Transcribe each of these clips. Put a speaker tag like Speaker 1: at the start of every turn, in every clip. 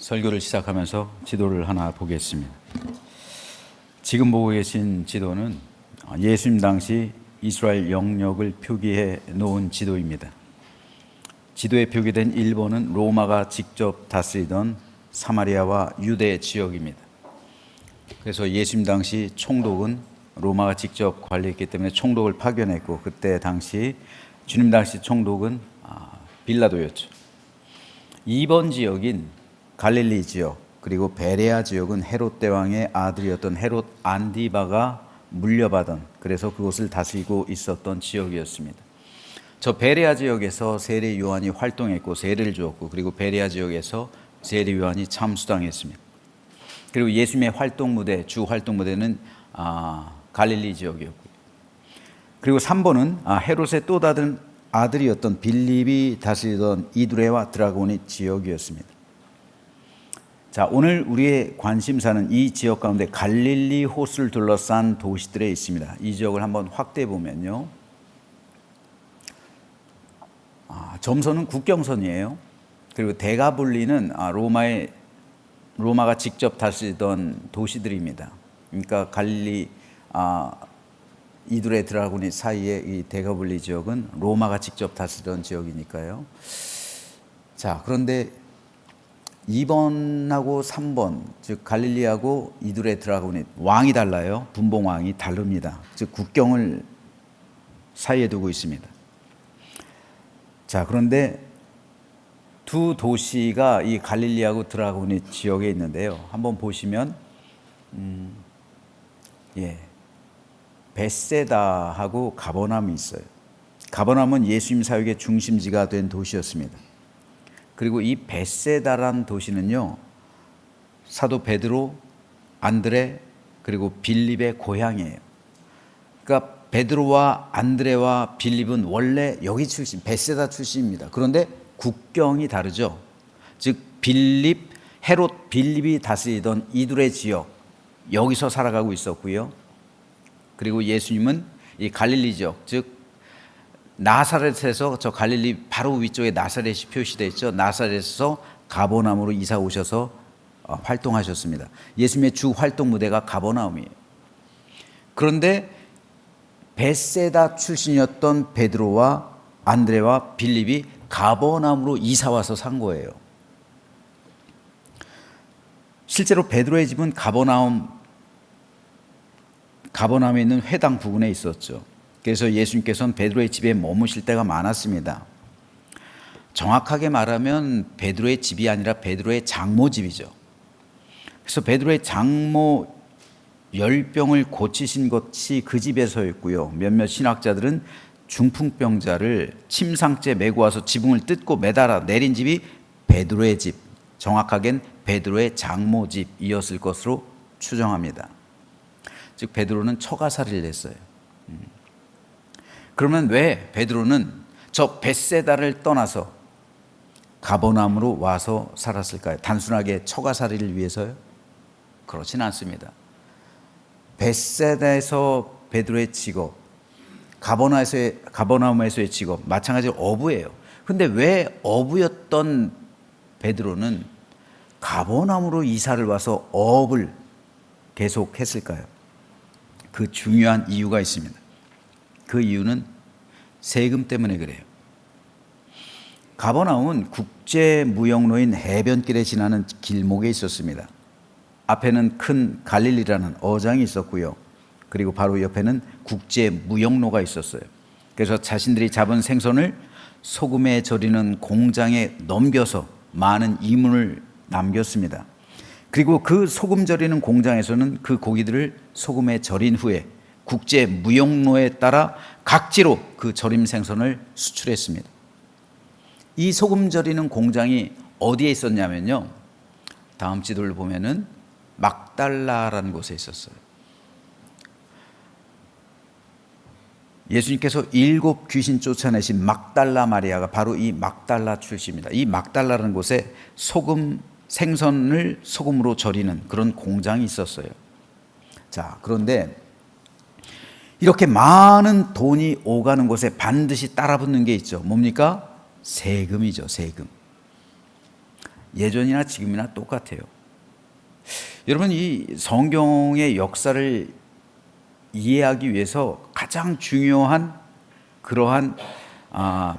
Speaker 1: 설교를 시작하면서 지도를 하나 보겠습니다. 지금 보고 계신 지도는 예수님 당시 이스라엘 영역을 표기해 놓은 지도입니다. 지도에 표기된 1번은 로마가 직접 다스리던 사마리아와 유대 지역입니다. 그래서 예수님 당시 총독은 로마가 직접 관리했기 때문에 총독을 파견했고, 그때 당시 주님 당시 총독은 빌라도였죠. 2번 지역인 갈릴리 지역, 그리고 베레아 지역은 헤롯 대왕의 아들이었던 헤롯 안디바가 물려받은, 그래서 그곳을 다스리고 있었던 지역이었습니다. 저 베레아 지역에서 세례 요한이 활동했고 세례를 주었고, 그리고 베레아 지역에서 세례 요한이 참수당했습니다. 그리고 예수님의 활동 무대, 주 활동 무대는 갈릴리 지역이었고요. 그리고 3번은 헤롯의 또 다른 아들이었던 빌립이 다스리던 이두레와 드라고니 지역이었습니다. 자, 오늘 우리의 관심사는 이 지역 가운데 갈릴리 호수를 둘러싼 도시들에 있습니다. 이 지역을 한번 확대해 보면요, 점선은 국경선이에요. 그리고 대가볼리는 로마가 직접 다스리던 도시들입니다. 그러니까 갈릴리, 이두레 드라고니 사이에 이 대가볼리 지역은 로마가 직접 다스리던 지역이니까요. 자, 그런데 2번하고 3번, 즉 갈릴리하고 이두레 드라고니 왕이 달라요. 분봉 왕이 다릅니다. 즉 국경을 사이에 두고 있습니다. 자, 그런데 두 도시가 이 갈릴리하고 드라고니 지역에 있는데요. 한번 보시면 벳세다하고 가버나움이 있어요. 가버나움은 예수님 사역의 중심지가 된 도시였습니다. 그리고 이 벳세다란 도시는요, 사도 베드로, 안드레, 그리고 빌립의 고향이에요. 그러니까 베드로와 안드레와 빌립은 원래 여기 출신, 벳세다 출신입니다. 그런데 국경이 다르죠. 즉 헤롯 빌립이 다스리던 이두레 지역, 여기서 살아가고 있었고요. 그리고 예수님은 이 갈릴리 지역, 즉 나사렛에서, 저 갈릴리 바로 위쪽에 나사렛이 표시되어 있죠. 나사렛에서 가버나움으로 이사 오셔서 활동하셨습니다. 예수님의 주 활동 무대가 가버나움이에요. 그런데 벳세다 출신이었던 베드로와 안드레와 빌립이 가버나움으로 이사 와서 산 거예요. 실제로 베드로의 집은 가버나움에 있는 회당 부근에 있었죠. 그래서 예수님께서는 베드로의 집에 머무실 때가 많았습니다. 정확하게 말하면 베드로의 집이 아니라 베드로의 장모 집이죠. 그래서 베드로의 장모 열병을 고치신 것이 그 집에서였고요. 몇몇 신학자들은 중풍병자를 침상째 메고 와서 지붕을 뜯고 매달아 내린 집이 베드로의 집, 정확하게는 베드로의 장모 집이었을 것으로 추정합니다. 즉 베드로는 처가살이를 했어요. 그러면 왜 베드로는 저 벳세다를 떠나서 가버나움으로 와서 살았을까요? 단순하게 처가살이를 위해서요? 그렇진 않습니다. 벳세다에서 베드로의 직업, 가버나움에서의 직업, 마찬가지로 어부예요. 근데 왜 어부였던 베드로는 가버나움으로 이사를 와서 어업을 계속했을까요? 그 중요한 이유가 있습니다. 그 이유는 세금 때문에 그래요. 가버나움은 국제무역로인 해변길에 지나는 길목에 있었습니다. 앞에는 큰 갈릴리라는 어장이 있었고요. 그리고 바로 옆에는 국제무역로가 있었어요. 그래서 자신들이 잡은 생선을 소금에 절이는 공장에 넘겨서 많은 이문을 남겼습니다. 그리고 그 소금 절이는 공장에서는 그 고기들을 소금에 절인 후에 국제 무역로에 따라 각지로 그 절임 생선을 수출했습니다. 이 소금 절이는 공장이 어디에 있었냐면요, 다음 지도를 보면은 막달라라는 곳에 있었어요. 예수님께서 7 귀신 쫓아내신 막달라 마리아가 바로 이 막달라 출신입니다. 이 막달라라는 곳에 생선을 소금으로 절이는 그런 공장이 있었어요. 자, 그런데 이렇게 많은 돈이 오가는 곳에 반드시 따라붙는 게 있죠. 뭡니까? 세금이죠, 세금. 예전이나 지금이나 똑같아요. 여러분, 이 성경의 역사를 이해하기 위해서 가장 중요한 그러한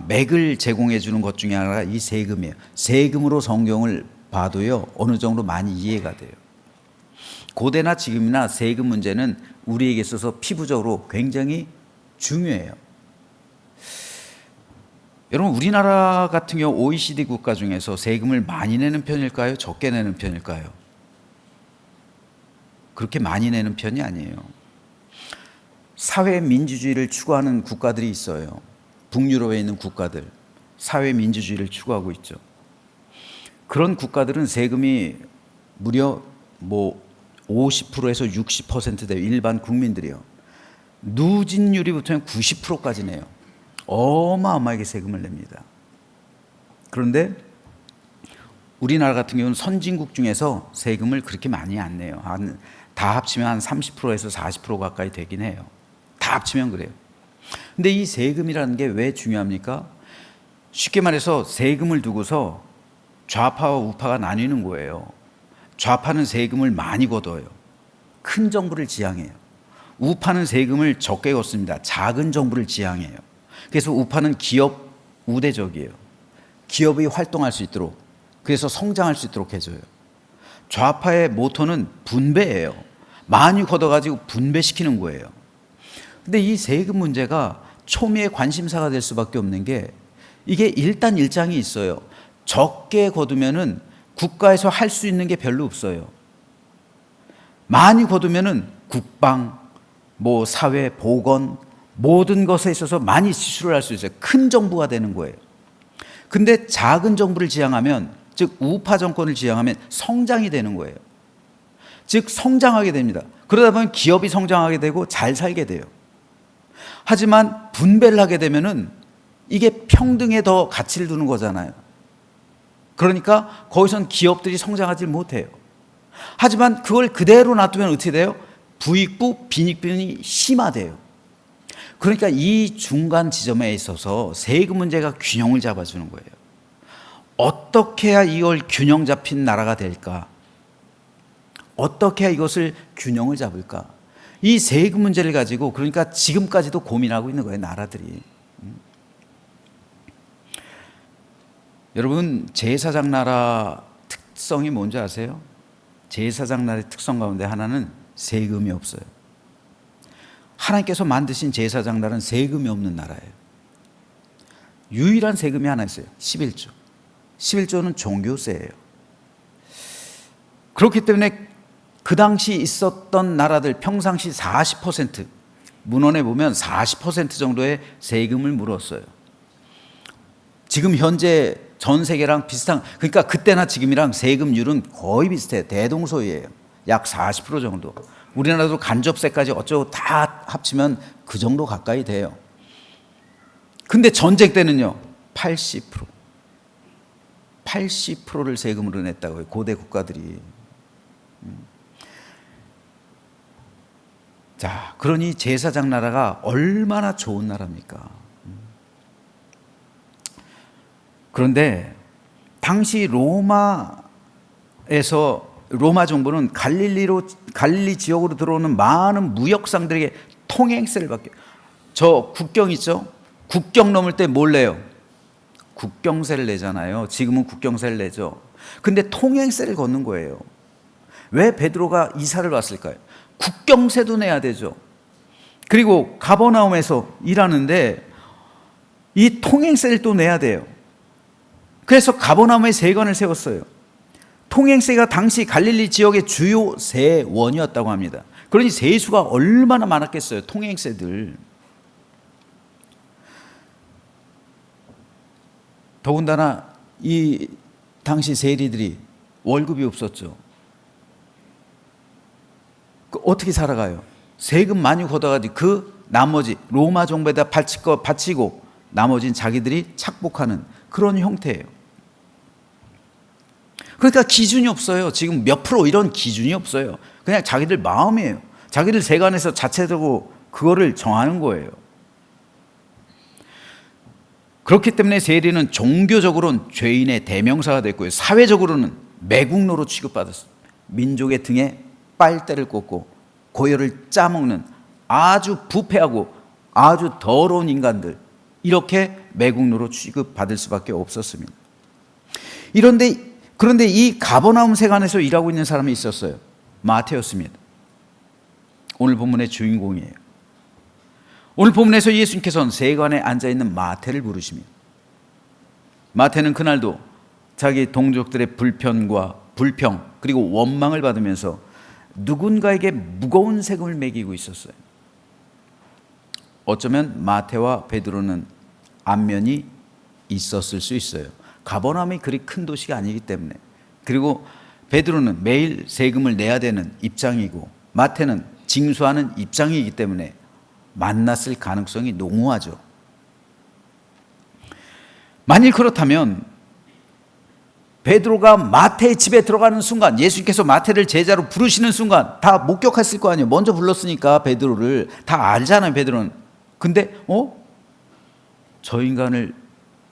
Speaker 1: 맥을 제공해 주는 것 중에 하나가 이 세금이에요. 세금으로 성경을 봐도요, 어느 정도 많이 이해가 돼요. 고대나 지금이나 세금 문제는 우리에게 있어서 피부적으로 굉장히 중요해요. 여러분, 우리나라 같은 경우 OECD 국가 중에서 세금을 많이 내는 편일까요? 적게 내는 편일까요? 그렇게 많이 내는 편이 아니에요. 사회 민주주의를 추구하는 국가들이 있어요. 북유럽에 있는 국가들, 사회 민주주의를 추구하고 있죠. 그런 국가들은 세금이 무려 50%에서 60% 돼요. 일반 국민들이요. 누진율이부터는 90%까지 내요. 어마어마하게 세금을 냅니다. 그런데 우리나라 같은 경우는 선진국 중에서 세금을 그렇게 많이 안 내요. 다 합치면 한 30%에서 40% 가까이 되긴 해요. 다 합치면 그래요. 근데 이 세금이라는 게 왜 중요합니까? 쉽게 말해서 세금을 두고서 좌파와 우파가 나뉘는 거예요. 좌파는 세금을 많이 걷어요. 큰 정부를 지향해요. 우파는 세금을 적게 걷습니다. 작은 정부를 지향해요. 그래서 우파는 기업 우대적이에요. 기업이 활동할 수 있도록, 그래서 성장할 수 있도록 해줘요. 좌파의 모토는 분배예요. 많이 걷어가지고 분배시키는 거예요. 근데 이 세금 문제가 초미의 관심사가 될 수밖에 없는 게, 이게 일단 일장이 있어요. 적게 거두면은 국가에서 할 수 있는 게 별로 없어요. 많이 거두면은 국방, 사회, 보건, 모든 것에 있어서 많이 지출을 할 수 있어요. 큰 정부가 되는 거예요. 근데 작은 정부를 지향하면, 즉 우파 정권을 지향하면 성장이 되는 거예요. 즉 성장하게 됩니다. 그러다 보면 기업이 성장하게 되고 잘 살게 돼요. 하지만 분배를 하게 되면은 이게 평등에 더 가치를 두는 거잖아요. 그러니까 거기선 기업들이 성장하지 못해요. 하지만 그걸 그대로 놔두면 어떻게 돼요? 부익부, 빈익빈이 심화돼요. 그러니까 이 중간 지점에 있어서 세금 문제가 균형을 잡아주는 거예요. 어떻게 해야 이걸 균형 잡힌 나라가 될까? 어떻게 해야 이것을 균형을 잡을까? 이 세금 문제를 가지고 그러니까 지금까지도 고민하고 있는 거예요, 나라들이. 여러분, 제사장 나라 특성이 뭔지 아세요? 제사장 나라의 특성 가운데 하나는 세금이 없어요. 하나님께서 만드신 제사장 나라는 세금이 없는 나라예요. 유일한 세금이 하나 있어요. 11조. 11조는 종교세예요. 그렇기 때문에 그 당시 있었던 나라들 평상시 40%, 문헌에 보면 40% 정도의 세금을 물었어요. 지금 현재 전 세계랑 비슷한, 그러니까 그때나 지금이랑 세금률은 거의 비슷해요. 대동소이예요. 약 40% 정도. 우리나라도 간접세까지 어쩌고 다 합치면 그 정도 가까이 돼요. 근데 전쟁 때는요, 80%. 80%를 세금으로 냈다고요, 고대 국가들이. 자, 그러니 제사장 나라가 얼마나 좋은 나라입니까? 그런데 당시 로마 정부는 갈릴리 지역으로 들어오는 많은 무역상들에게 통행세를 받게. 저 국경 있죠? 국경 넘을 때 뭘 내요? 국경세를 내잖아요. 지금은 국경세를 내죠. 근데 통행세를 걷는 거예요. 왜 베드로가 이사를 왔을까요? 국경세도 내야 되죠. 그리고 가버나움에서 일하는데 이 통행세를 또 내야 돼요. 그래서 가버나움에 세관을 세웠어요. 통행세가 당시 갈릴리 지역의 주요 세원이었다고 합니다. 그러니 세수가 얼마나 많았겠어요, 통행세들. 더군다나 이 당시 세리들이 월급이 없었죠. 어떻게 살아가요? 세금 많이 걷어가지고 그 나머지 로마 정부에다 바치고 나머지는 자기들이 착복하는 그런 형태예요. 그러니까 기준이 없어요. 지금 몇 프로 이런 기준이 없어요. 그냥 자기들 마음이에요. 자기들 세관에서 자체적으로 그거를 정하는 거예요. 그렇기 때문에 세리는 종교적으로는 죄인의 대명사가 됐고요. 사회적으로는 매국노로 취급받았습니다. 민족의 등에 빨대를 꽂고 고열을 짜먹는 아주 부패하고 아주 더러운 인간들, 이렇게 매국노로 취급받을 수밖에 없었습니다. 그런데 이 가버나움 세관에서 일하고 있는 사람이 있었어요. 마태였습니다. 오늘 본문의 주인공이에요. 오늘 본문에서 예수님께서는 세관에 앉아있는 마태를 부르십니다. 마태는 그날도 자기 동족들의 불평 그리고 원망을 받으면서 누군가에게 무거운 세금을 매기고 있었어요. 어쩌면 마태와 베드로는 안면이 있었을 수 있어요. 가버나움이 그리 큰 도시가 아니기 때문에. 그리고 베드로는 매일 세금을 내야 되는 입장이고 마태는 징수하는 입장이기 때문에 만났을 가능성이 농후하죠. 만일 그렇다면 베드로가 마태의 집에 들어가는 순간, 예수님께서 마태를 제자로 부르시는 순간 다 목격했을 거 아니에요. 먼저 불렀으니까 베드로를 다 알잖아요, 베드로는. 근데 저 인간을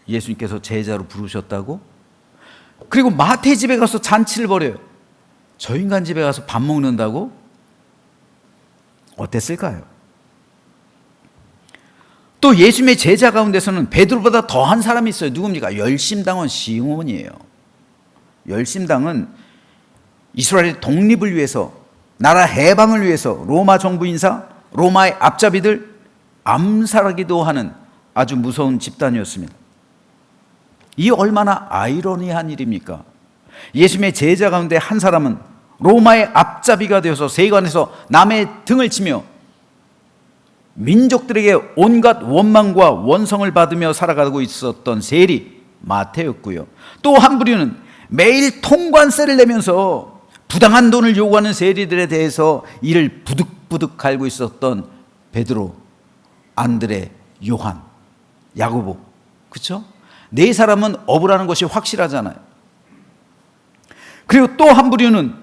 Speaker 1: 예수님께서 제자로 부르셨다고? 그리고 마태 집에 가서 잔치를 벌여요. 저 인간 집에 가서 밥 먹는다고? 어땠을까요? 또 예수님의 제자 가운데서는 베드로보다 더한 사람이 있어요. 누굽니까? 열심당원 시몬이에요. 열심당은 이스라엘의 독립을 위해서, 나라 해방을 위해서 로마 정부 인사, 로마의 앞잡이들 암살하기도 하는 아주 무서운 집단이었습니다. 이 얼마나 아이러니한 일입니까? 예수님의 제자 가운데 한 사람은 로마의 앞잡이가 되어서 세관에서 남의 등을 치며 민족들에게 온갖 원망과 원성을 받으며 살아가고 있었던 세리 마태였고요. 또 한 부류는 매일 통관세를 내면서 부당한 돈을 요구하는 세리들에 대해서 이를 부득부득 갈고 있었던 베드로, 안드레, 요한, 야고보. 그렇죠? 네 사람은 어부라는 것이 확실하잖아요. 그리고 또 한 부류는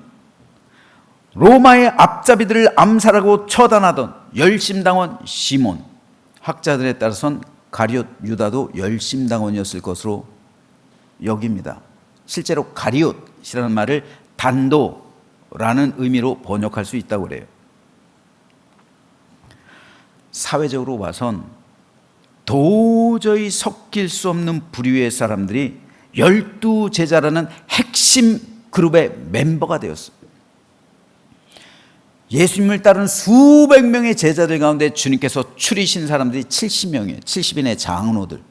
Speaker 1: 로마의 앞잡이들을 암살하고 처단하던 열심당원 시몬, 학자들에 따라서는 가룟 유다도 열심당원이었을 것으로 여깁니다. 실제로 가룟이라는 말을 단도라는 의미로 번역할 수 있다고 그래요. 사회적으로 봐선 도저히 섞일 수 없는 부류의 사람들이 12제자라는 핵심 그룹의 멤버가 되었어요. 예수님을 따르는 수백 명의 제자들 가운데 주님께서 추리신 사람들이 70명이에요. 70인의 장로들.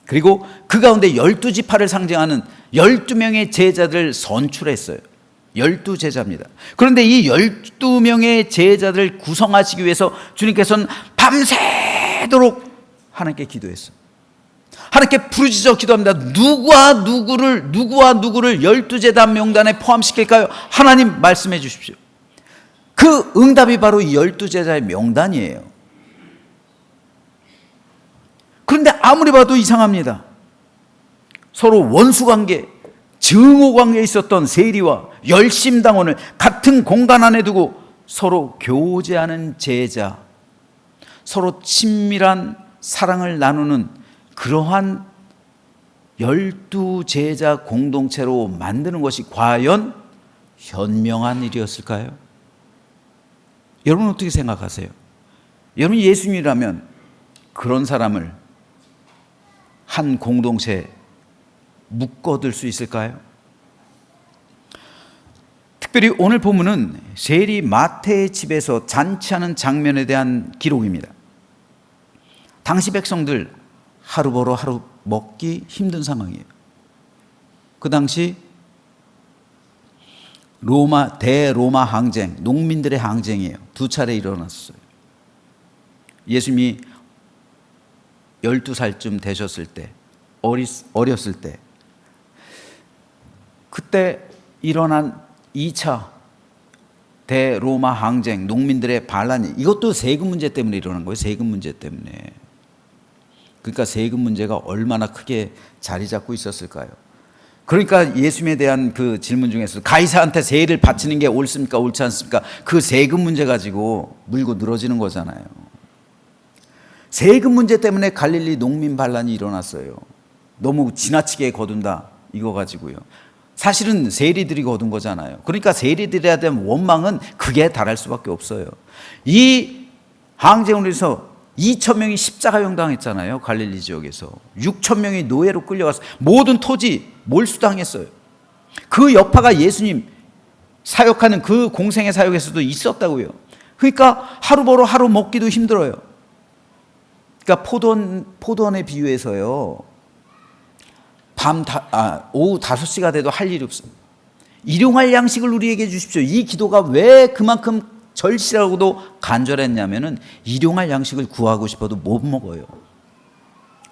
Speaker 1: 그리고 그 가운데 12지파를 상징하는 12명의 제자들을 선출했어요. 12제자입니다. 그런데 이 12명의 제자들을 구성하시기 위해서 주님께서는 밤새도록 하나님께 기도했어요. 하나님께 부르짖어 기도합니다. 누구와 누구를 12제자 명단에 포함시킬까요? 하나님 말씀해 주십시오. 그 응답이 바로 이 12제자의 명단이에요. 그런데 아무리 봐도 이상합니다. 서로 원수관계, 증오관계에 있었던 세리와 열심당원을 같은 공간 안에 두고 서로 교제하는 제자, 서로 친밀한 사랑을 나누는 그러한 12제자 공동체로 만드는 것이 과연 현명한 일이었을까요? 여러분 어떻게 생각하세요? 여러분 예수님이라면 그런 사람을 한 공동체에 묶어둘 수 있을까요? 특별히 오늘 본문은 세리 마태의 집에서 잔치하는 장면에 대한 기록입니다. 당시 백성들 하루 벌어 하루 먹기 힘든 상황이에요. 그 당시 대로마 항쟁, 농민들의 항쟁이에요. 2차례 일어났어요. 예수님이 12살쯤 되셨을 때, 어렸을 때, 그때 일어난 2차 대로마 항쟁, 농민들의 반란이, 이것도 세금 문제 때문에 일어난 거예요. 세금 문제 때문에. 그러니까 세금 문제가 얼마나 크게 자리 잡고 있었을까요? 그러니까 예수님에 대한 그 질문 중에서 가이사한테 세를 바치는 게 옳습니까? 옳지 않습니까? 그 세금 문제 가지고 물고 늘어지는 거잖아요. 세금 문제 때문에 갈릴리 농민 반란이 일어났어요. 너무 지나치게 거둔다 이거 가지고요. 사실은 세리들이 거둔 거잖아요. 그러니까 세리들에 대한 원망은 극에 달할 수밖에 없어요. 이 항쟁으로서 2,000명이 십자가형 당했잖아요. 갈릴리 지역에서 6,000명이 노예로 끌려가서 모든 토지 몰수당했어요. 그 여파가 예수님 사역하는 그 공생의 사역에서도 있었다고요. 그러니까 하루 벌어 하루 먹기도 힘들어요. 그러니까 포도원에 비유해서요, 오후 5시가 돼도 할 일이 없어요. 일용할 양식을 우리에게 주십시오. 이 기도가 왜 그만큼 절실하고도 간절했냐면은 일용할 양식을 구하고 싶어도 못 먹어요.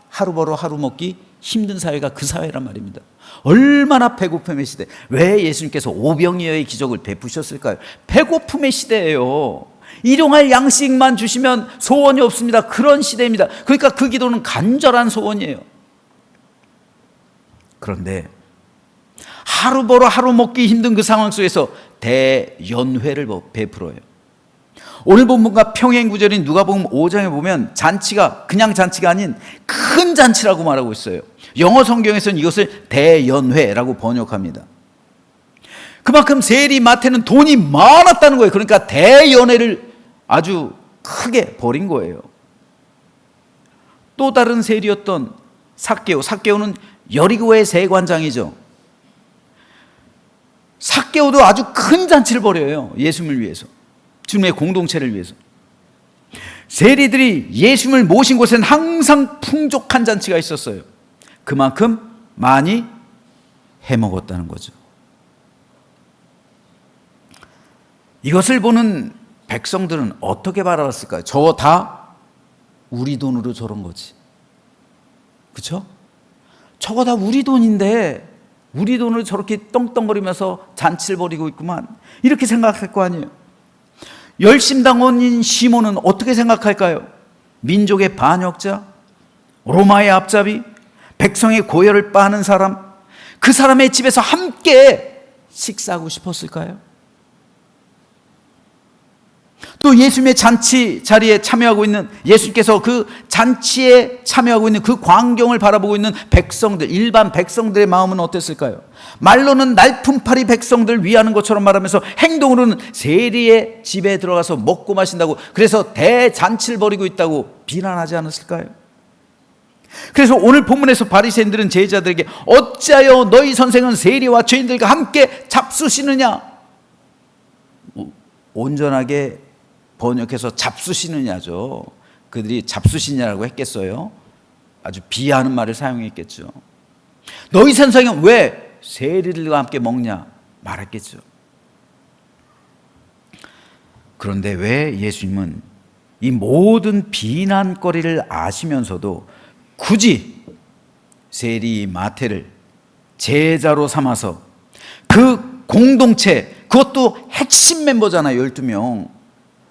Speaker 1: 하루 벌어 하루 먹기 힘든 사회가 그 사회란 말입니다. 얼마나 배고픔의 시대. 왜 예수님께서 오병이어의 기적을 베푸셨을까요? 배고픔의 시대예요. 일용할 양식만 주시면 소원이 없습니다. 그런 시대입니다. 그러니까 그 기도는 간절한 소원이에요. 그런데 하루 벌어 하루 먹기 힘든 그 상황 속에서 대연회를 베풀어요. 오늘 본문과 평행구절인 누가복음 5장에 보면 잔치가 그냥 잔치가 아닌 큰 잔치라고 말하고 있어요. 영어 성경에서는 이것을 대연회라고 번역합니다. 그만큼 세리 마태는 돈이 많았다는 거예요. 그러니까 대연회를 아주 크게 벌인 거예요. 또 다른 세리였던 삭개오는 여리고의 세관장이죠. 삭개오도 아주 큰 잔치를 벌여요. 예수님을 위해서, 주님의 공동체를 위해서. 세리들이 예수님을 모신 곳엔 항상 풍족한 잔치가 있었어요. 그만큼 많이 해먹었다는 거죠. 이것을 보는 백성들은 어떻게 바라봤을까요? 저거 다 우리 돈으로 저런 거지, 그렇죠? 저거 다 우리 돈인데 우리 돈으로 저렇게 떵떵거리면서 잔치를 벌이고 있구만, 이렇게 생각할 거 아니에요. 열심당원인 시몬은 어떻게 생각할까요? 민족의 반역자, 로마의 앞잡이, 백성의 고열을 빠는 사람, 그 사람의 집에서 함께 식사하고 싶었을까요? 또 예수님의 잔치 자리에 참여하고 있는, 예수님께서 그 잔치에 참여하고 있는 그 광경을 바라보고 있는 백성들, 일반 백성들의 마음은 어땠을까요? 말로는 날품팔이 백성들을 위하는 것처럼 말하면서 행동으로는 세리의 집에 들어가서 먹고 마신다고, 그래서 대잔치를 벌이고 있다고 비난하지 않았을까요? 그래서 오늘 본문에서 바리새인들은 제자들에게 어찌하여 너희 선생은 세리와 죄인들과 함께 잡수시느냐, 온전하게 번역해서 잡수시느냐죠. 그들이 잡수시냐라고 했겠어요? 아주 비하하는 말을 사용했겠죠. 너희 선생은 왜 세리들과 함께 먹냐 말했겠죠. 그런데 왜 예수님은 이 모든 비난거리를 아시면서도 굳이 세리 마태를 제자로 삼아서 그 공동체, 그것도 핵심 멤버잖아요. 12명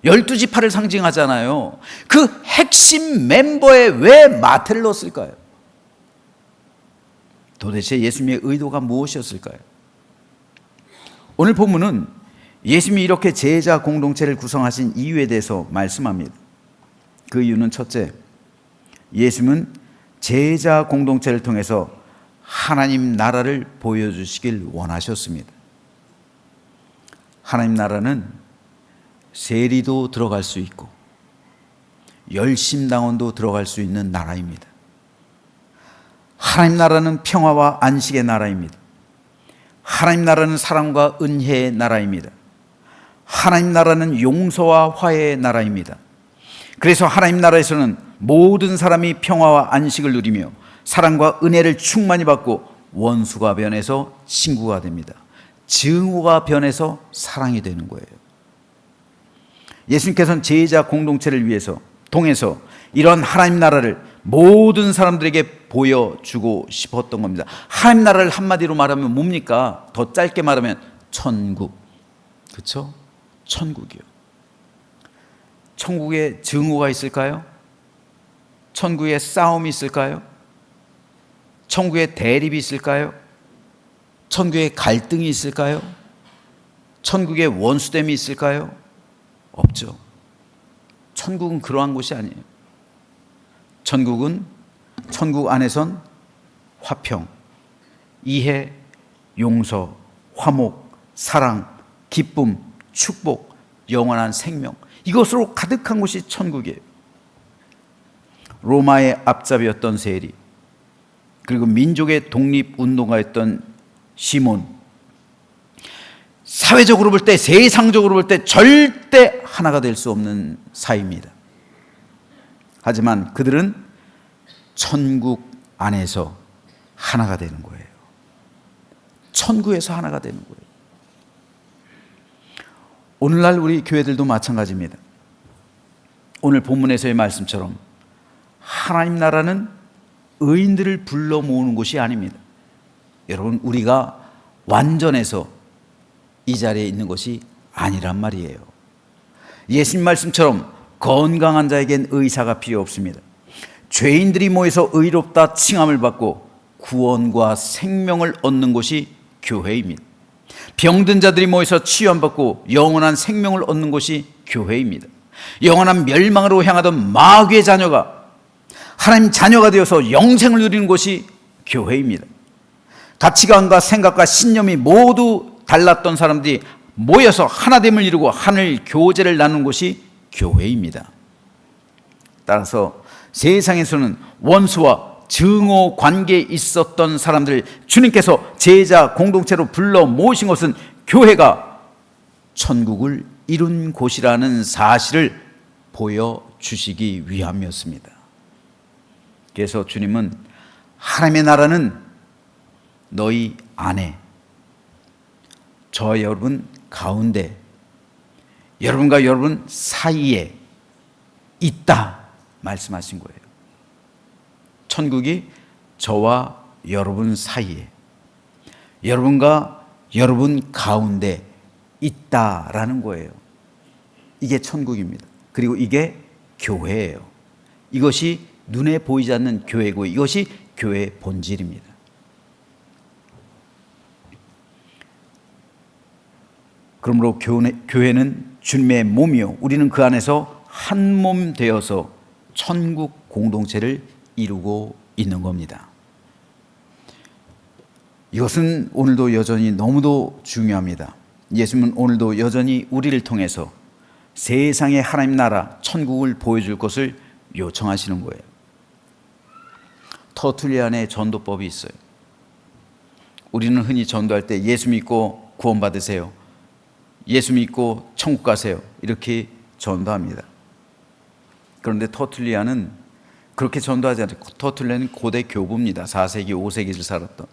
Speaker 1: 12지파를 상징하잖아요. 그 핵심 멤버에 왜 마태를 넣었을까요? 도대체 예수님의 의도가 무엇이었을까요? 오늘 본문은 예수님이 이렇게 제자 공동체를 구성하신 이유에 대해서 말씀합니다. 그 이유는 첫째, 예수님은 제자 공동체를 통해서 하나님 나라를 보여주시길 원하셨습니다. 하나님 나라는 세리도 들어갈 수 있고 열심당원도 들어갈 수 있는 나라입니다. 하나님 나라는 평화와 안식의 나라입니다. 하나님 나라는 사랑과 은혜의 나라입니다. 하나님 나라는 용서와 화해의 나라입니다. 그래서 하나님 나라에서는 모든 사람이 평화와 안식을 누리며 사랑과 은혜를 충만히 받고 원수가 변해서 친구가 됩니다. 증오가 변해서 사랑이 되는 거예요. 예수님께서는 제자 공동체를 위해서 통해서 이런 하나님 나라를 모든 사람들에게 보여주고 싶었던 겁니다. 하나님 나라를 한마디로 말하면 뭡니까? 더 짧게 말하면 천국. 그렇죠? 천국이요. 천국에 증오가 있을까요? 천국에 싸움이 있을까요? 천국에 대립이 있을까요? 천국에 갈등이 있을까요? 천국에 원수됨이 있을까요? 없죠. 천국은 그러한 곳이 아니에요. 천국 안에선 화평, 이해, 용서, 화목, 사랑, 기쁨, 축복, 영원한 생명, 이것으로 가득한 곳이 천국이에요. 로마의 앞잡이였던 세리, 그리고 민족의 독립운동가였던 시몬, 사회적으로 볼 때, 세상적으로 볼 때 절대 하나가 될 수 없는 사이입니다. 하지만 그들은 천국 안에서 하나가 되는 거예요. 천국에서 하나가 되는 거예요. 오늘날 우리 교회들도 마찬가지입니다. 오늘 본문에서의 말씀처럼 하나님 나라는 의인들을 불러 모으는 곳이 아닙니다. 여러분, 우리가 완전해서 이 자리에 있는 것이 아니란 말이에요. 예수님 말씀처럼 건강한 자에겐 의사가 필요 없습니다. 죄인들이 모여서 의롭다 칭함을 받고 구원과 생명을 얻는 곳이 교회입니다. 병든 자들이 모여서 치유받고 영원한 생명을 얻는 곳이 교회입니다. 영원한 멸망으로 향하던 마귀의 자녀가 하나님 자녀가 되어서 영생을 누리는 곳이 교회입니다. 가치관과 생각과 신념이 모두 달랐던 사람들이 모여서 하나됨을 이루고 하늘 교제를 나누는 곳이 교회입니다. 따라서 세상에서는 원수와 증오 관계에 있었던 사람들을 주님께서 제자 공동체로 불러 모으신 것은 교회가 천국을 이룬 곳이라는 사실을 보여주시기 위함이었습니다. 그래서 주님은 하나님의 나라는 너희 안에, 저 여러분 가운데, 여러분과 여러분 사이에 있다 말씀하신 거예요. 천국이 저와 여러분 사이에, 여러분과 여러분 가운데 있다라는 거예요. 이게 천국입니다. 그리고 이게 교회예요. 이것이 눈에 보이지 않는 교회고 이것이 교회의 본질입니다. 그러므로 교회는 주님의 몸이요, 우리는 그 안에서 한 몸 되어서 천국 공동체를 이루고 있는 겁니다. 이것은 오늘도 여전히 너무도 중요합니다. 예수님은 오늘도 여전히 우리를 통해서 세상의 하나님 나라 천국을 보여줄 것을 요청하시는 거예요. 터툴리안의 전도법이 있어요. 우리는 흔히 전도할 때 예수 믿고 구원 받으세요, 예수 믿고 천국 가세요, 이렇게 전도합니다. 그런데 터툴리안은 그렇게 전도하지 않고, 터툴리안은 고대 교부입니다. 4세기 5세기를 살았던.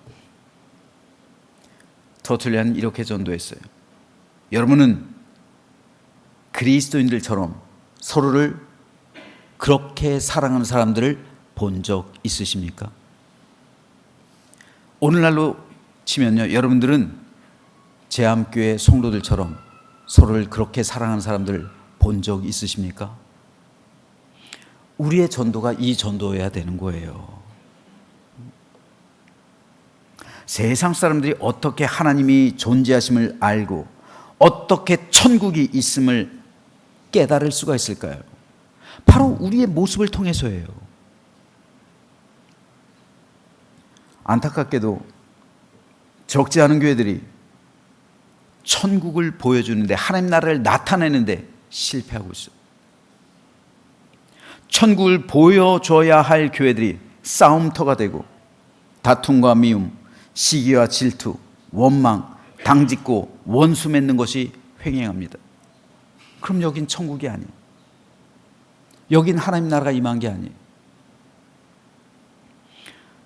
Speaker 1: 터툴리안은 이렇게 전도했어요. 여러분은 그리스도인들처럼 서로를 그렇게 사랑하는 사람들을 본 적 있으십니까? 오늘날로 치면요, 여러분들은 제암교회 성도들처럼 서로를 그렇게 사랑하는 사람들을 본 적 있으십니까? 우리의 전도가 이 전도여야 되는 거예요. 세상 사람들이 어떻게 하나님이 존재하심을 알고 어떻게 천국이 있음을 깨달을 수가 있을까요? 바로 우리의 모습을 통해서예요. 안타깝게도 적지 않은 교회들이 천국을 보여주는데, 하나님 나라를 나타내는데 실패하고 있어요. 천국을 보여줘야 할 교회들이 싸움터가 되고 다툼과 미움, 시기와 질투, 원망, 당짓고 원수 맺는 것이 횡행합니다. 그럼 여긴 천국이 아니에요. 여긴 하나님 나라가 임한 게 아니에요.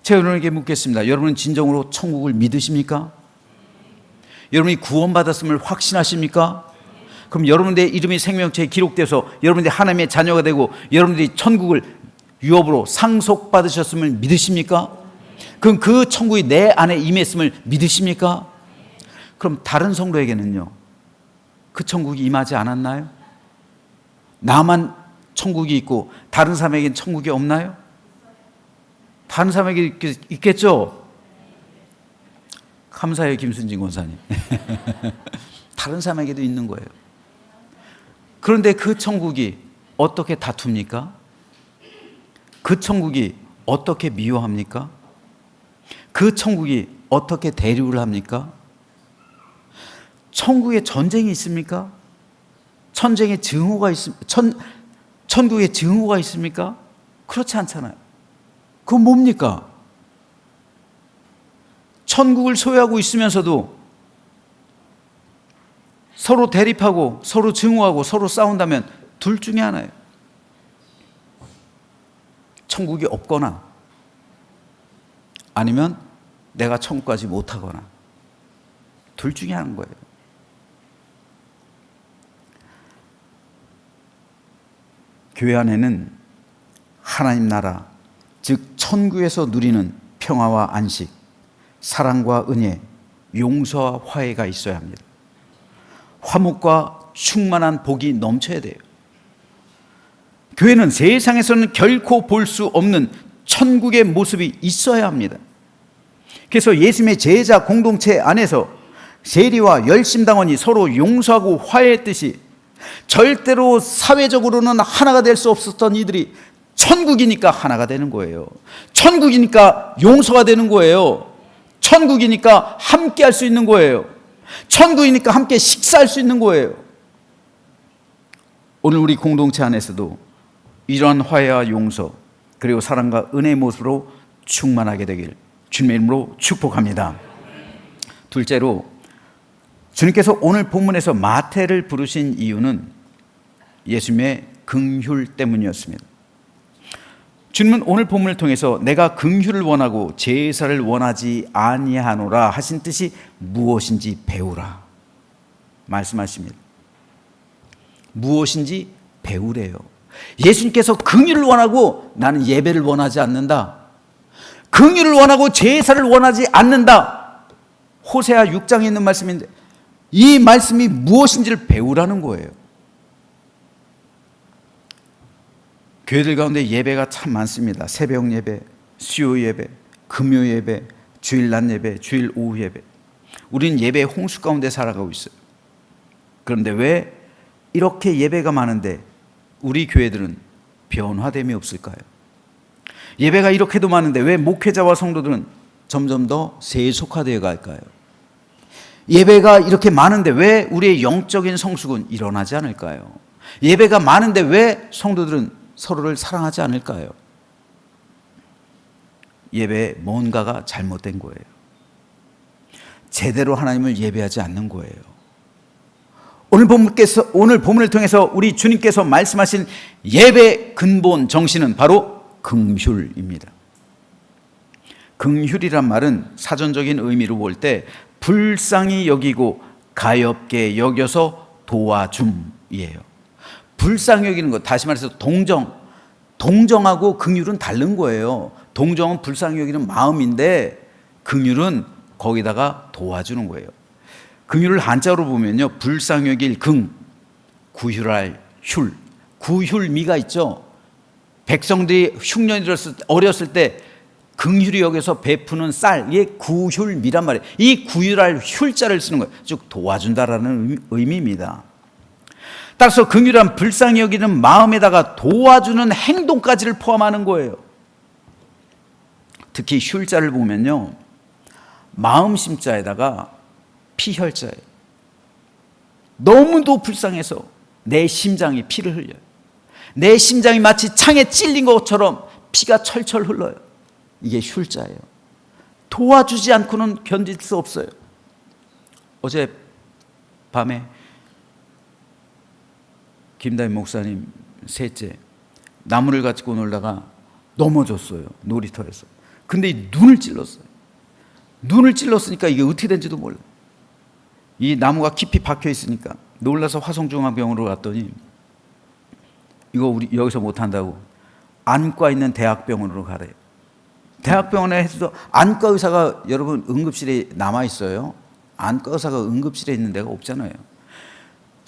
Speaker 1: 제가 여러분에게 묻겠습니다. 여러분은 진정으로 천국을 믿으십니까? 여러분이 구원받았음을 확신하십니까? 그럼 여러분들의 이름이 생명책에 기록돼서 여러분들이 하나님의 자녀가 되고 여러분들이 천국을 유업으로 상속받으셨음을 믿으십니까? 그럼 그 천국이 내 안에 임했음을 믿으십니까? 그럼 다른 성도에게는요, 그 천국이 임하지 않았나요? 나만 천국이 있고 다른 사람에게는 천국이 없나요? 다른 사람에게 있겠죠? 감사해요, 김순진 권사님. 다른 사람에게도 있는 거예요. 그런데 그 천국이 어떻게 다툽니까? 그 천국이 어떻게 미워합니까? 그 천국이 어떻게 대류를 합니까? 천국에 전쟁이 있습니까? 천국에 증오가 있습니까? 그렇지 않잖아요. 그건 뭡니까? 천국을 소유하고 있으면서도 서로 대립하고 서로 증오하고 서로 싸운다면 둘 중에 하나예요. 천국이 없거나 아니면 내가 천국 가지 못하거나 둘 중에 하나인 거예요. 교회 안에는 하나님 나라, 즉 천국에서 누리는 평화와 안식, 사랑과 은혜, 용서와 화해가 있어야 합니다. 화목과 충만한 복이 넘쳐야 돼요. 교회는 세상에서는 결코 볼 수 없는 천국의 모습이 있어야 합니다. 그래서 예수님의 제자 공동체 안에서 세리와 열심당원이 서로 용서하고 화해했듯이 절대로 사회적으로는 하나가 될 수 없었던 이들이 천국이니까 하나가 되는 거예요. 천국이니까 용서가 되는 거예요. 천국이니까 함께 할 수 있는 거예요. 천국이니까 함께 식사할 수 있는 거예요. 오늘 우리 공동체 안에서도 이러한 화해와 용서 그리고 사랑과 은혜의 모습으로 충만하게 되길 주님의 이름으로 축복합니다. 둘째로 주님께서 오늘 본문에서 마태를 부르신 이유는 예수님의 긍휼 때문이었습니다. 주님은 오늘 본문을 통해서 내가 긍휼을 원하고 제사를 원하지 아니하노라 하신 뜻이 무엇인지 배우라 말씀하십니다. 무엇인지 배우래요. 예수님께서 긍휼을 원하고 나는 예배를 원하지 않는다. 긍휼을 원하고 제사를 원하지 않는다. 호세아 6장에 있는 말씀인데 이 말씀이 무엇인지를 배우라는 거예요. 교회들 가운데 예배가 참 많습니다. 새벽 예배, 수요 예배, 금요 예배, 주일 낮 예배, 주일 오후 예배. 우리는 예배의 홍수 가운데 살아가고 있어요. 그런데 왜 이렇게 예배가 많은데 우리 교회들은 변화됨이 없을까요? 예배가 이렇게도 많은데 왜 목회자와 성도들은 점점 더 세속화되어 갈까요? 예배가 이렇게 많은데 왜 우리의 영적인 성숙은 일어나지 않을까요? 예배가 많은데 왜 성도들은 서로를 사랑하지 않을까요? 예배에 뭔가가 잘못된 거예요. 제대로 하나님을 예배하지 않는 거예요. 오늘 본문을 통해서 우리 주님께서 말씀하신 예배 근본 정신은 바로 긍휼입니다. 긍휼이란 말은 사전적인 의미로 볼 때 불쌍히 여기고 가엾게 여겨서 도와줌이에요. 불쌍히 여기는 것, 다시 말해서 동정하고 긍휼은 다른 거예요. 동정은 불쌍히 여기는 마음인데 긍휼은 거기다가 도와주는 거예요. 긍휼을 한자로 보면요, 불쌍히 여길 긍, 구휼할 휼, 구휼미가 있죠. 백성들이 흉년이 어렸을 때 긍휼히 여겨서 베푸는 쌀, 이게 구휼미란 말이에요. 이 구휼할 휼자를 쓰는 거예요. 즉 도와준다라는 의미입니다. 따라서 긍휼한 불쌍히 여기는 마음에다가 도와주는 행동까지를 포함하는 거예요. 특히 휼자를 보면요, 마음심자에다가 피혈자예요. 너무도 불쌍해서 내 심장이 피를 흘려요. 내 심장이 마치 창에 찔린 것처럼 피가 철철 흘러요. 이게 휼자예요. 도와주지 않고는 견딜 수 없어요. 어제 밤에 김다임 목사님 셋째 나무를 가지고 놀다가 넘어졌어요. 놀이터에서. 근데 이 눈을 찔렀어요. 눈을 찔렀으니까 이게 어떻게 된지도 몰라. 이 나무가 깊이 박혀 있으니까 놀라서 화성중앙병원으로 갔더니 이거 우리 여기서 못한다고 안과 있는 대학병원으로 가래요. 대학병원에 해도 안과 의사가 여러분 응급실에 남아 있어요. 안과 의사가 응급실에 있는 데가 없잖아요.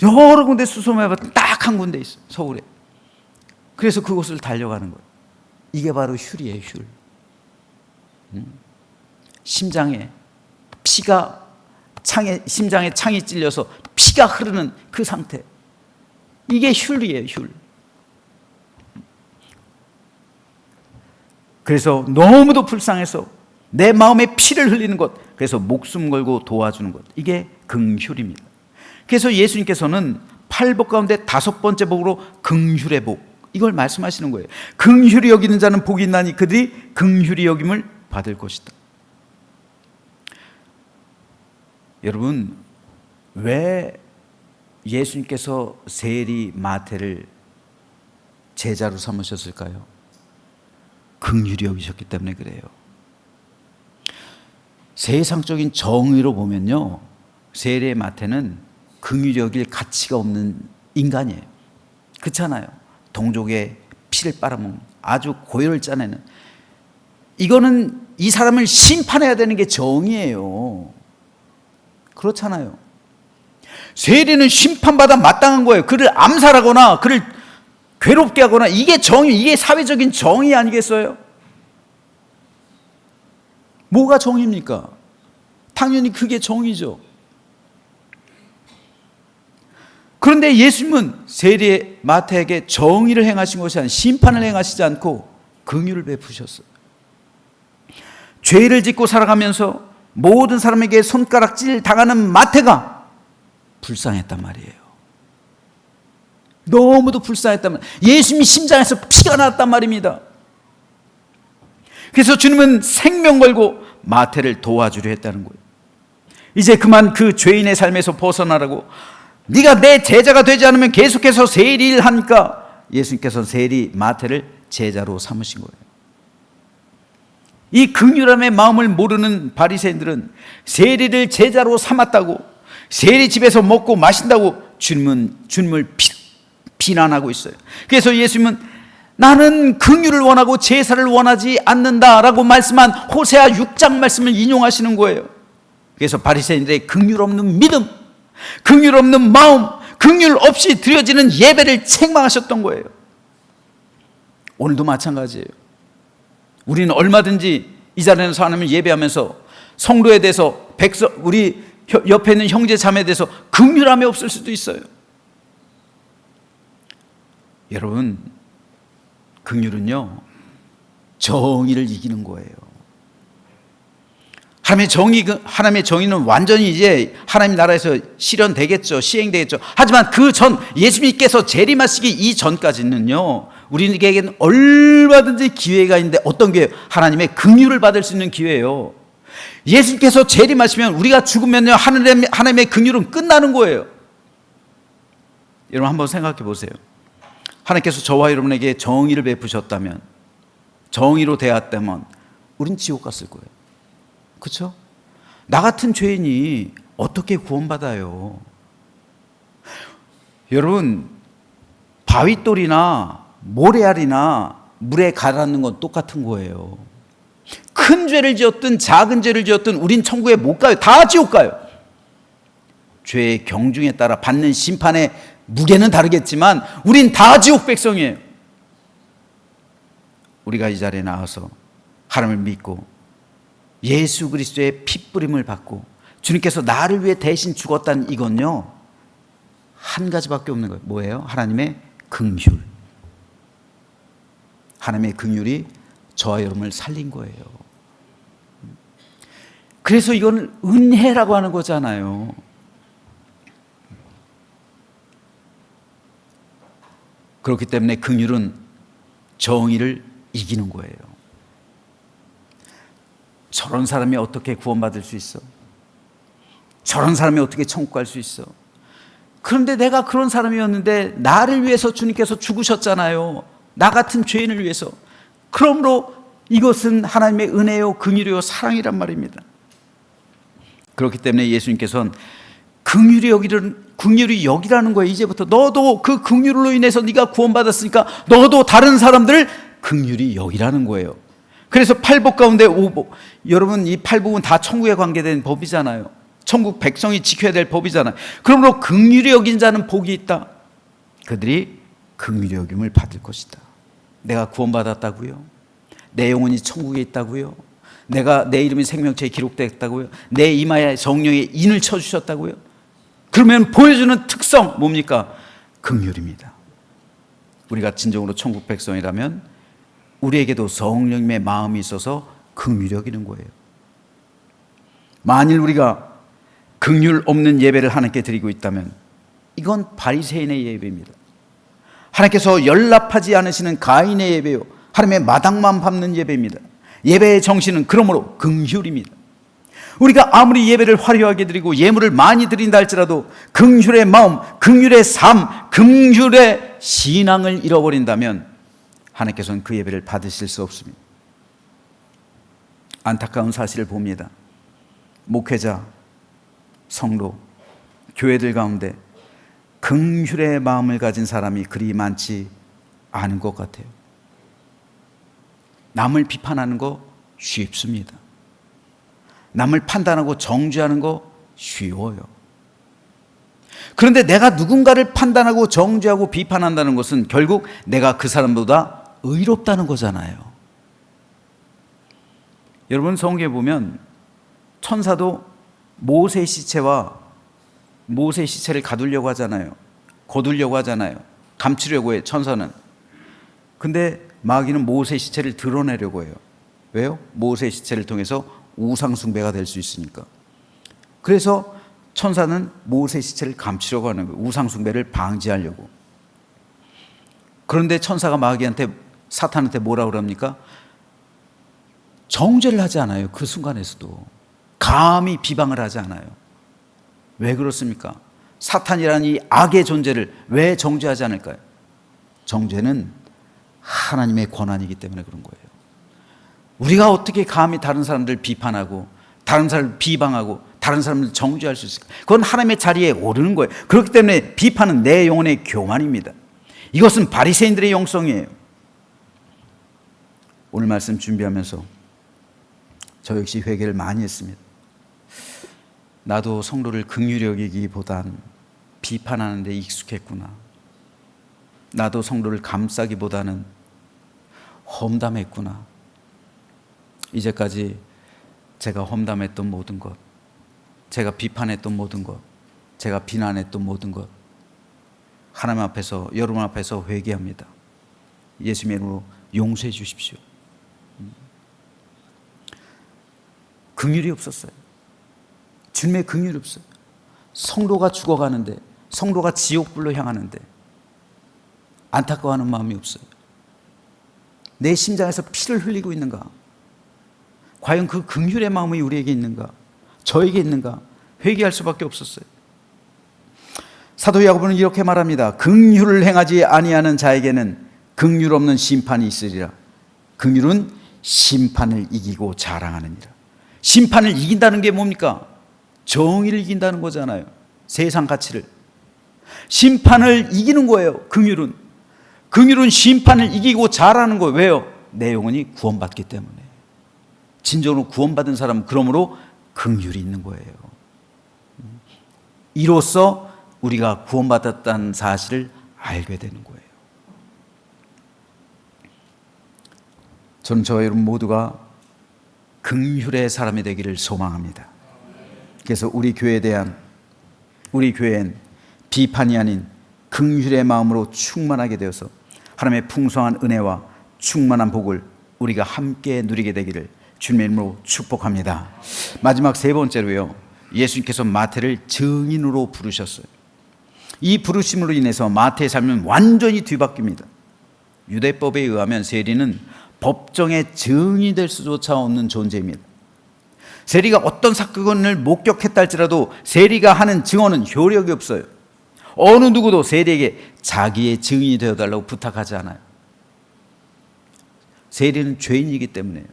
Speaker 1: 여러 군데 수소문해봤더니 딱 한 군데 있어, 서울에. 그래서 그곳을 달려가는 거예요. 이게 바로 휼이에요, 휼. 심장에 피가 심장에 창이 찔려서 피가 흐르는 그 상태. 이게 휼이에요, 휼. 그래서 너무도 불쌍해서 내 마음에 피를 흘리는 것, 그래서 목숨 걸고 도와주는 것, 이게 긍휼입니다. 그래서 예수님께서는 8복 가운데 5번째 복으로 긍휼의 복, 이걸 말씀하시는 거예요. 긍휼히 여기는 자는 복이 있나니 그들이 긍휼히 여김을 받을 것이다. 여러분, 왜 예수님께서 세리 마태를 제자로 삼으셨을까요? 긍휼히 여기셨기 때문에 그래요. 세상적인 정의로 보면요, 세리 마태는 긍휼히 여길 가치가 없는 인간이에요. 그렇잖아요. 동족의 피를 빨아먹는, 아주 고혈을 짜내는, 이거는 이 사람을 심판해야 되는 게 정의예요. 그렇잖아요. 세리는 심판받아 마땅한 거예요. 그를 암살하거나 그를 괴롭게 하거나, 이게 정의, 이게 사회적인 정의 아니겠어요? 뭐가 정의입니까? 당연히 그게 정의죠. 그런데 예수님은 세리 마태에게 정의를 행하신 것이 아니라 심판을 행하시지 않고 긍휼을 베푸셨어요. 죄를 짓고 살아가면서 모든 사람에게 손가락질 당하는 마태가 불쌍했단 말이에요. 너무도 불쌍했단 말이에요. 예수님이 심장에서 피가 났단 말입니다. 그래서 주님은 생명 걸고 마태를 도와주려 했다는 거예요. 이제 그만 그 죄인의 삶에서 벗어나라고, 네가 내 제자가 되지 않으면 계속해서 세리를 하니까 예수님께서 세리 마태를 제자로 삼으신 거예요. 이 긍휼함의 마음을 모르는 바리새인들은 세리를 제자로 삼았다고, 세리 집에서 먹고 마신다고 주님을 비난하고 있어요. 그래서 예수님은 나는 긍휼을 원하고 제사를 원하지 않는다라고 말씀한 호세아 6장 말씀을 인용하시는 거예요. 그래서 바리새인들의 긍휼 없는 믿음, 긍휼 없는 마음, 긍휼 없이 드려지는 예배를 책망하셨던 거예요. 오늘도 마찬가지예요. 우리는 얼마든지 이 자리에서 하나님을 예배하면서 성도에 대해서 우리 옆에 있는 형제 자매에 대해서 긍휼함이 없을 수도 있어요. 여러분, 긍휼은요, 정의를 이기는 거예요. 하나님의 정의는 완전히 이제 하나님 나라에서 실현되겠죠. 시행되겠죠. 하지만 그 전, 예수님께서 재림하시기 이전까지는요, 우리에게는 얼마든지 기회가 있는데, 어떤 기회예요? 하나님의 긍휼을 받을 수 있는 기회예요. 예수님께서 재림하시면, 우리가 죽으면요, 하나님의 긍휼은 끝나는 거예요. 여러분 한번 생각해 보세요. 하나님께서 저와 여러분에게 정의를 베푸셨다면, 정의로 대했다면 우린 지옥 갔을 거예요. 그렇죠? 나 같은 죄인이 어떻게 구원받아요? 여러분, 바윗돌이나 모래알이나 물에 가라앉는 건 똑같은 거예요. 큰 죄를 지었든 작은 죄를 지었든 우린 천국에 못 가요. 다 지옥 가요. 죄의 경중에 따라 받는 심판의 무게는 다르겠지만 우린 다 지옥 백성이에요. 우리가 이 자리에 나와서 하나님을 믿고 예수 그리스도의 핏부림을 받고 주님께서 나를 위해 대신 죽었다는 이건요, 한 가지밖에 없는 거예요. 뭐예요? 하나님의 긍휼. 하나님의 긍휼이 저와 여러분을 살린 거예요. 그래서 이건 은혜라고 하는 거잖아요. 그렇기 때문에 긍휼은 정의를 이기는 거예요. 저런 사람이 어떻게 구원받을 수 있어? 저런 사람이 어떻게 천국 갈 수 있어? 그런데 내가 그런 사람이었는데 나를 위해서 주님께서 죽으셨잖아요. 나 같은 죄인을 위해서. 그러므로 이것은 하나님의 은혜요, 긍휼이요, 사랑이란 말입니다. 그렇기 때문에 예수님께서는 긍휼히 여기라는 거예요. 이제부터 너도 그 긍휼로 인해서 네가 구원받았으니까 너도 다른 사람들을 긍휼히 여기라는 거예요. 그래서 8복 가운데 5복. 여러분, 이 8복은 다 천국에 관계된 법이잖아요. 천국 백성이 지켜야 될 법이잖아요. 그러므로 긍휼히 여긴 자는 복이 있다. 그들이 긍휼히 여김을 받을 것이다. 내가 구원받았다고요? 내 영혼이 천국에 있다고요? 내 이름이 생명체에 기록됐다고요? 내 이마에 성령의 인을 쳐주셨다고요? 그러면 보여주는 특성 뭡니까? 긍휼입니다. 우리가 진정으로 천국 백성이라면 우리에게도 성령님의 마음이 있어서 긍휼히 여기는 거예요. 만일 우리가 긍휼 없는 예배를 하나님께 드리고 있다면 이건 바리새인의 예배입니다. 하나님께서 연락하지 않으시는 가인의 예배요, 하나님의 마당만 밟는 예배입니다. 예배의 정신은 그러므로 긍휼입니다. 우리가 아무리 예배를 화려하게 드리고 예물을 많이 드린다 할지라도 긍휼의 마음, 긍휼의 삶, 긍휼의 신앙을 잃어버린다면 하나님께서는 그 예배를 받으실 수 없습니다. 안타까운 사실을 봅니다. 목회자, 성도, 교회들 가운데 긍휼의 마음을 가진 사람이 그리 많지 않은 것 같아요. 남을 비판하는 거 쉽습니다. 남을 판단하고 정죄하는 거 쉬워요. 그런데 내가 누군가를 판단하고 정죄하고 비판한다는 것은 결국 내가 그 사람보다 의롭다는 거잖아요. 여러분, 성경에 보면 천사도 모세의 시체를 가두려고 하잖아요. 거두려고 하잖아요. 감추려고 해요, 천사는. 근데 마귀는 모세의 시체를 드러내려고 해요. 왜요? 모세의 시체를 통해서 우상 숭배가 될 수 있으니까. 그래서 천사는 모세의 시체를 감추려고 하는 거예요. 우상 숭배를 방지하려고. 그런데 천사가 마귀한테, 사탄한테 뭐라 그럽니까? 정죄를 하지 않아요. 그 순간에서도 감히 비방을 하지 않아요. 왜 그렇습니까? 사탄이라는 이 악의 존재를 왜 정죄하지 않을까요? 정죄는 하나님의 권한이기 때문에 그런 거예요. 우리가 어떻게 감히 다른 사람들 비판하고 다른 사람을 비방하고 다른 사람을 정죄할 수 있을까? 그건 하나님의 자리에 오르는 거예요. 그렇기 때문에 비판은 내 영혼의 교만입니다. 이것은 바리새인들의 영성이에요. 오늘 말씀 준비하면서 저 역시 회개를 많이 했습니다. 나도 성도를 긍휼히 여기기보단 비판하는 데 익숙했구나. 나도 성도를 감싸기보다는 험담했구나. 이제까지 제가 험담했던 모든 것, 제가 비판했던 모든 것, 제가 비난했던 모든 것, 하나님 앞에서, 여러분 앞에서 회개합니다. 예수님의 이름으로 용서해 주십시오. 긍휼이 없었어요. 주님의 긍휼이 없어요. 성도가 죽어가는데, 성도가 지옥불로 향하는데 안타까워하는 마음이 없어요. 내 심장에서 피를 흘리고 있는가? 과연 그 긍휼의 마음이 우리에게 있는가? 저에게 있는가? 회개할 수밖에 없었어요. 사도 야고보는 이렇게 말합니다. 긍휼을 행하지 아니하는 자에게는 긍휼 없는 심판이 있으리라. 긍휼은 심판을 이기고 자랑하느니라. 심판을 이긴다는 게 뭡니까? 정의를 이긴다는 거잖아요. 세상 가치를. 심판을 이기는 거예요. 긍휼은 심판을 이기고 자라는 거예요. 왜요? 내 영혼이 구원받기 때문에. 진정으로 구원받은 사람은 그러므로 긍휼이 있는 거예요. 이로써 우리가 구원받았다는 사실을 알게 되는 거예요. 저는 저와 여러분 모두가 긍휼의 사람이 되기를 소망합니다. 그래서 우리 교회엔 비판이 아닌 긍휼의 마음으로 충만하게 되어서 하나님의 풍성한 은혜와 충만한 복을 우리가 함께 누리게 되기를 주님의 이름으로 축복합니다. 마지막 세 번째로요, 예수님께서 마태를 증인으로 부르셨어요. 이 부르심으로 인해서 마태의 삶은 완전히 뒤바뀝니다. 유대법에 의하면 세리는 법정의 증인이 될 수조차 없는 존재입니다. 세리가 어떤 사건을 목격했다 할지라도 세리가 하는 증언은 효력이 없어요. 어느 누구도 세리에게 자기의 증인이 되어달라고 부탁하지 않아요. 세리는 죄인이기 때문에요.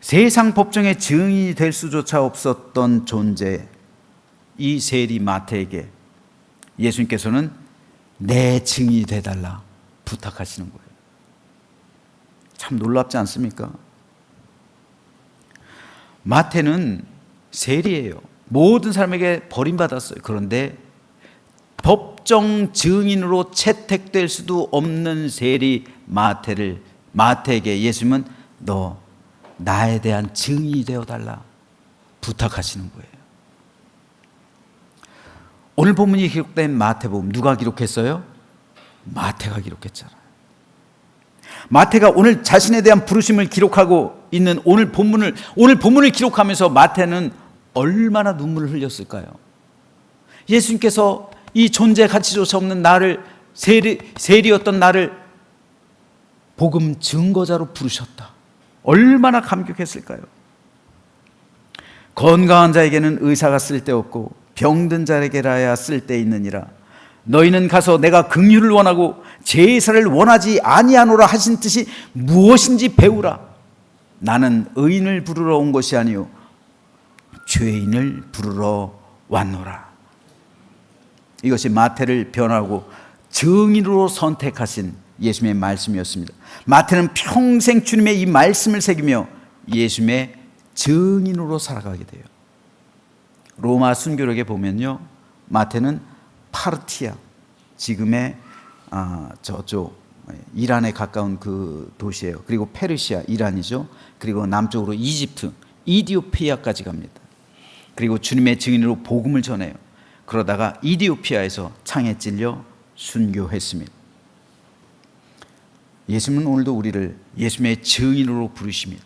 Speaker 1: 세상 법정의 증인이 될 수조차 없었던 존재, 이 세리 마태에게 예수님께서는 내 증인이 되달라 부탁하시는 거예요. 참 놀랍지 않습니까? 마태는 세리예요. 모든 사람에게 버림받았어요. 그런데 법정 증인으로 채택될 수도 없는 세리 마태에게 예수님은 너 나에 대한 증인이 되어달라 부탁하시는 거예요. 오늘 본문이 기록된 마태복음 누가 기록했어요? 마태가 기록했잖아요. 마태가 오늘 자신에 대한 부르심을 기록하고 있는 오늘 본문을 기록하면서 마태는 얼마나 눈물을 흘렸을까요? 예수님께서 이 존재 가치조차 없는 나를, 세리였던 나를 복음 증거자로 부르셨다. 얼마나 감격했을까요? 건강한 자에게는 의사가 쓸데없고 병든 자에게라야 쓸데있느니라. 너희는 가서 내가 긍휼을 원하고 제사를 원하지 아니하노라 하신 뜻이 무엇인지 배우라. 나는 의인을 부르러 온 것이 아니요 죄인을 부르러 왔노라. 이것이 마태를 변화하고 증인으로 선택하신 예수님의 말씀이었습니다. 마태는 평생 주님의 이 말씀을 새기며 예수님의 증인으로 살아가게 돼요. 로마 순교력에 보면요, 마태는 파르티아, 지금의 저쪽 이란에 가까운 그 도시예요. 그리고 페르시아, 이란이죠. 그리고 남쪽으로 이집트, 이디오피아까지 갑니다. 그리고 주님의 증인으로 복음을 전해요. 그러다가 이디오피아에서 창에 찔려 순교했습니다. 예수님은 오늘도 우리를 예수님의 증인으로 부르십니다.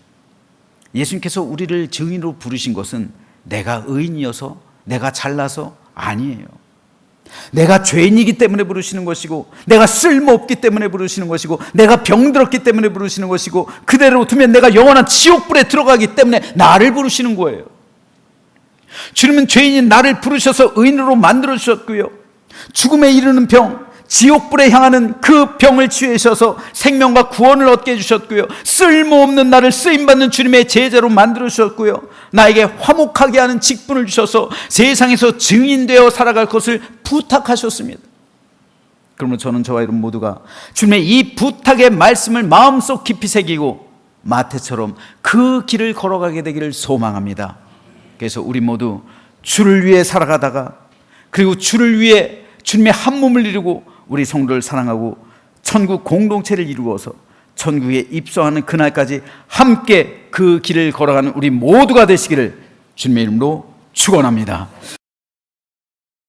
Speaker 1: 예수님께서 우리를 증인으로 부르신 것은 내가 의인이어서, 내가 잘나서 아니에요. 내가 죄인이기 때문에 부르시는 것이고, 내가 쓸모없기 때문에 부르시는 것이고, 내가 병들었기 때문에 부르시는 것이고, 그대로 두면 내가 영원한 지옥불에 들어가기 때문에 나를 부르시는 거예요. 주님은 죄인인 나를 부르셔서 의인으로 만들어 주셨고요, 죽음에 이르는 병, 지옥불에 향하는 그 병을 치유하셔서 생명과 구원을 얻게 해주셨고요, 쓸모없는 나를 쓰임받는 주님의 제자로 만들어 주셨고요, 나에게 화목하게 하는 직분을 주셔서 세상에서 증인되어 살아갈 것을 부탁하셨습니다. 그러면 저는 저와 여러분 모두가 주님의 이 부탁의 말씀을 마음속 깊이 새기고 마태처럼 그 길을 걸어가게 되기를 소망합니다. 그래서 우리 모두 주를 위해 살아가다가, 그리고 주를 위해 주님의 한 몸을 이루고 우리 성도를 사랑하고 천국 공동체를 이루어서 천국에 입성하는 그날까지 함께 그 길을 걸어가는 우리 모두가 되시기를 주님의 이름으로 축원합니다.